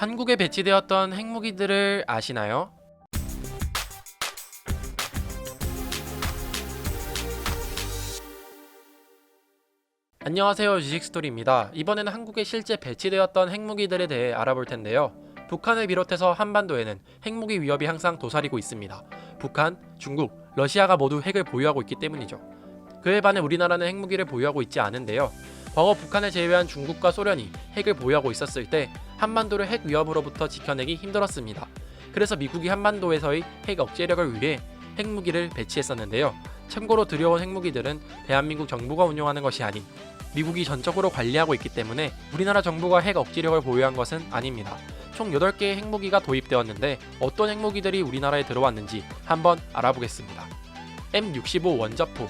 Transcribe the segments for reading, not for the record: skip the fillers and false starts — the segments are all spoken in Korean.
한국에 배치되었던 핵무기들을 아시나요? 안녕하세요, 주식스토리입니다. 이번에는 한국에 실제 배치되었던 핵무기들에 대해 알아볼 텐데요. 북한을 비롯해서 한반도에는 핵무기 위협이 항상 도사리고 있습니다. 북한, 중국, 러시아가 모두 핵을 보유하고 있기 때문이죠. 그에 반해 우리나라는 핵무기를 보유하고 있지 않은데요. 과거 북한을 제외한 중국과 소련이 핵을 보유하고 있었을 때 한반도를 핵 위협으로부터 지켜내기 힘들었습니다. 그래서 미국이 한반도에서의 핵 억제력을 위해 핵무기를 배치했었는데요. 참고로 들여온 핵무기들은 대한민국 정부가 운용하는 것이 아닌 미국이 전적으로 관리하고 있기 때문에 우리나라 정부가 핵 억지력을 보유한 것은 아닙니다. 총 8개의 핵무기가 도입되었는데 어떤 핵무기들이 우리나라에 들어왔는지 한번 알아보겠습니다. M65 원자포.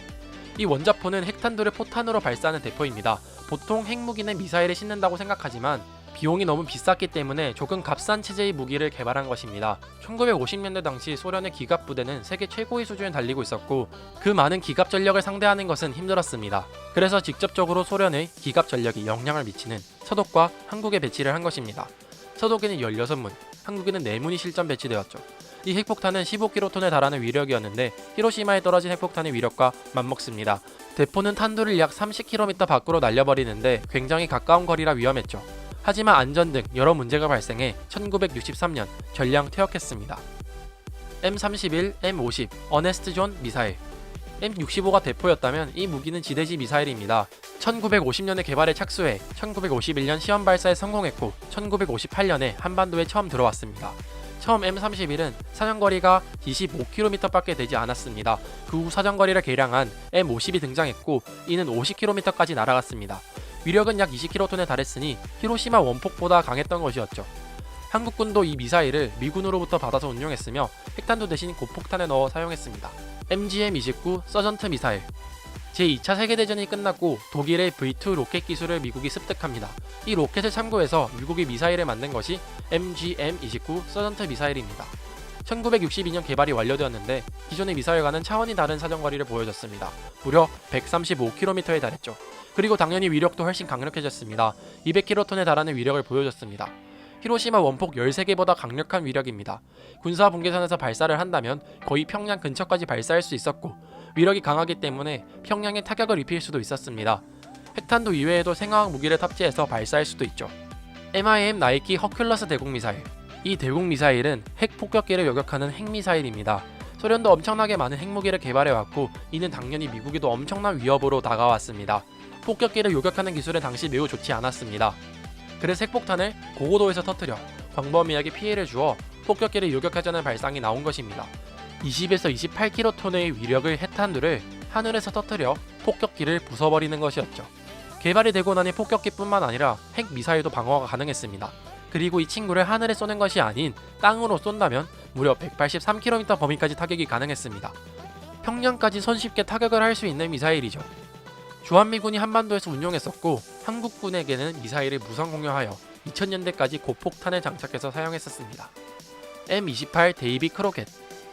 이 원자포는 핵탄두를 포탄으로 발사하는 대포입니다. 보통 핵무기는 미사일에 싣는다고 생각하지만 비용이 너무 비쌌기 때문에 조금 값싼 체제의 무기를 개발한 것입니다. 1950년대 당시 소련의 기갑 부대는 세계 최고의 수준을 달리고 있었고 그 많은 기갑 전력을 상대하는 것은 힘들었습니다. 그래서 직접적으로 소련의 기갑 전력이 영향을 미치는 서독과 한국에 배치를 한 것입니다. 서독에는 16문, 한국에는 4문이 실전 배치되었죠. 이 핵폭탄은 15킬로톤에 달하는 위력이었는데 히로시마에 떨어진 핵폭탄의 위력과 맞먹습니다. 대포는 탄두를 약 30km 밖으로 날려버리는데 굉장히 가까운 거리라 위험했죠. 하지만 안전 등 여러 문제가 발생해 1963년 전량 퇴역했습니다. M31, M50, 어네스트 존 미사일. M65가 대포였다면 이 무기는 지대지 미사일입니다. 1950년에 개발에 착수해 1951년 시험 발사에 성공했고 1958년에 한반도에 처음 들어왔습니다. 처음 M31은 사정거리가 25km밖에 되지 않았습니다. 그 후 사정거리를 개량한 M50이 등장했고 이는 50km까지 날아갔습니다. 위력은 약 20킬로톤에 달했으니 히로시마 원폭보다 강했던 것이었죠. 한국군도 이 미사일을 미군으로부터 받아서 운용했으며 핵탄두 대신 고폭탄에 넣어 사용했습니다. MGM-29 서전트 미사일. 제2차 세계대전이 끝났고 독일의 V2 로켓 기술을 미국이 습득합니다. 이 로켓을 참고해서 미국이 미사일을 만든 것이 MGM-29 서전트 미사일입니다. 1962년 개발이 완료되었는데 기존의 미사일과는 차원이 다른 사정거리를 보여줬습니다. 무려 135km에 달했죠. 그리고 당연히 위력도 훨씬 강력해졌습니다. 200kton에 달하는 위력을 보여줬습니다. 히로시마 원폭 13개보다 강력한 위력입니다. 군사 분계선에서 발사를 한다면 거의 평양 근처까지 발사할 수 있었고 위력이 강하기 때문에 평양에 타격을 입힐 수도 있었습니다. 핵탄두 이외에도 생화학 무기를 탑재해서 발사할 수도 있죠. MIM 나이키 허큘러스 대공미사일. 이 대공미사일은 핵 폭격기를 요격하는 핵미사일입니다. 소련도 엄청나게 많은 핵무기를 개발해왔고 이는 당연히 미국에도 엄청난 위협으로 다가왔습니다. 폭격기를 요격하는 기술은 당시 매우 좋지 않았습니다. 그래서 핵폭탄을 고고도에서 터뜨려 광범위하게 피해를 주어 폭격기를 요격하자는 발상이 나온 것입니다. 20에서 28kton의 위력의 핵탄두를 하늘에서 터뜨려 폭격기를 부숴버리는 것이었죠. 개발이 되고 나니 폭격기뿐만 아니라 핵미사일도 방어가 가능했습니다. 그리고 이 친구를 하늘에 쏘는 것이 아닌 땅으로 쏜다면 무려 183km 범위까지 타격이 가능했습니다. 평양까지 손쉽게 타격을 할 수 있는 미사일이죠. 주한미군이 한반도에서 운용했었고 한국군에게는 미사일을 무선 공유하여 2000년대까지 고폭탄을 장착해서 사용했었습니다. M28 데이비 크로켓.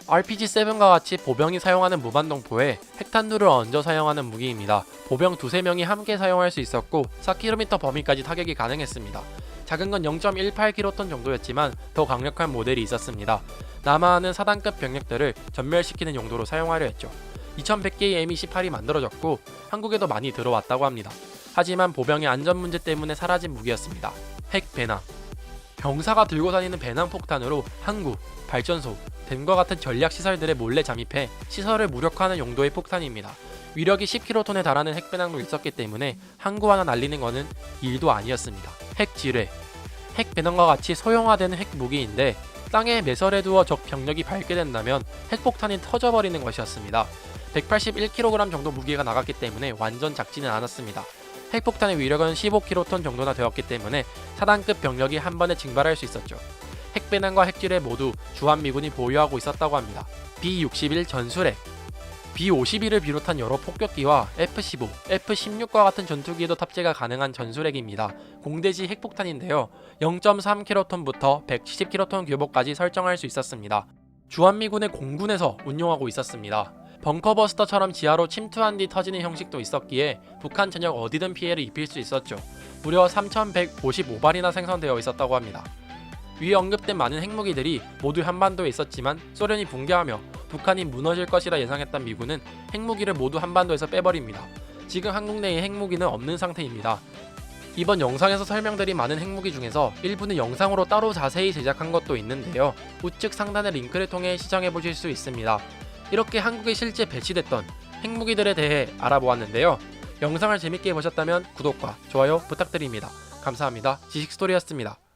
RPG-7과 같이 보병이 사용하는 무반동포에 핵탄두를 얹어 사용하는 무기입니다. 보병 2~3명이 함께 사용할 수 있었고 4km 범위까지 타격이 가능했습니다. 작은 건 0.18kton 정도였지만 더 강력한 모델이 있었습니다. 남하하는 사단급 병력들을 전멸시키는 용도로 사용하려 했죠. 2100개의 M28이 만들어졌고 한국에도 많이 들어왔다고 합니다. 하지만 보병의 안전 문제 때문에 사라진 무기였습니다. 핵 배낭. 병사가 들고 다니는 배낭 폭탄으로 항구, 발전소, 댐과 같은 전략 시설들에 몰래 잠입해 시설을 무력화하는 용도의 폭탄입니다. 위력이 10kton에 달하는 핵배낭도 있었기 때문에 항구 하나 날리는 것은 일도 아니었습니다. 핵지뢰. 핵배낭과 같이 소형화되는 핵무기인데 땅에 매설해 두어 적 병력이 밟게 된다면 핵폭탄이 터져버리는 것이었습니다. 181kg 정도 무게가 나갔기 때문에 완전 작지는 않았습니다. 핵폭탄의 위력은 15kton 정도나 되었기 때문에 사단급 병력이 한 번에 증발할 수 있었죠. 핵배낭과 핵지뢰 모두 주한미군이 보유하고 있었다고 합니다. B-61 전술핵. B-51을 비롯한 여러 폭격기와 F-15, F-16과 같은 전투기에도 탑재가 가능한 전술핵입니다. 공대지 핵폭탄인데요. 0.3kton부터 170kton 규모까지 설정할 수 있었습니다. 주한미군의 공군에서 운용하고 있었습니다. 벙커버스터처럼 지하로 침투한 뒤 터지는 형식도 있었기에 북한 전역 어디든 피해를 입힐 수 있었죠. 무려 3155발이나 생성되어 있었다고 합니다. 위에 언급된 많은 핵무기들이 모두 한반도에 있었지만 소련이 붕괴하며 북한이 무너질 것이라 예상했던 미군은 핵무기를 모두 한반도에서 빼버립니다. 지금 한국 내에 핵무기는 없는 상태입니다. 이번 영상에서 설명드린 많은 핵무기 중에서 일부는 영상으로 따로 자세히 제작한 것도 있는데요. 우측 상단의 링크를 통해 시청해보실 수 있습니다. 이렇게 한국에 실제 배치됐던 핵무기들에 대해 알아보았는데요. 영상을 재밌게 보셨다면 구독과 좋아요 부탁드립니다. 감사합니다. 지식스토리였습니다.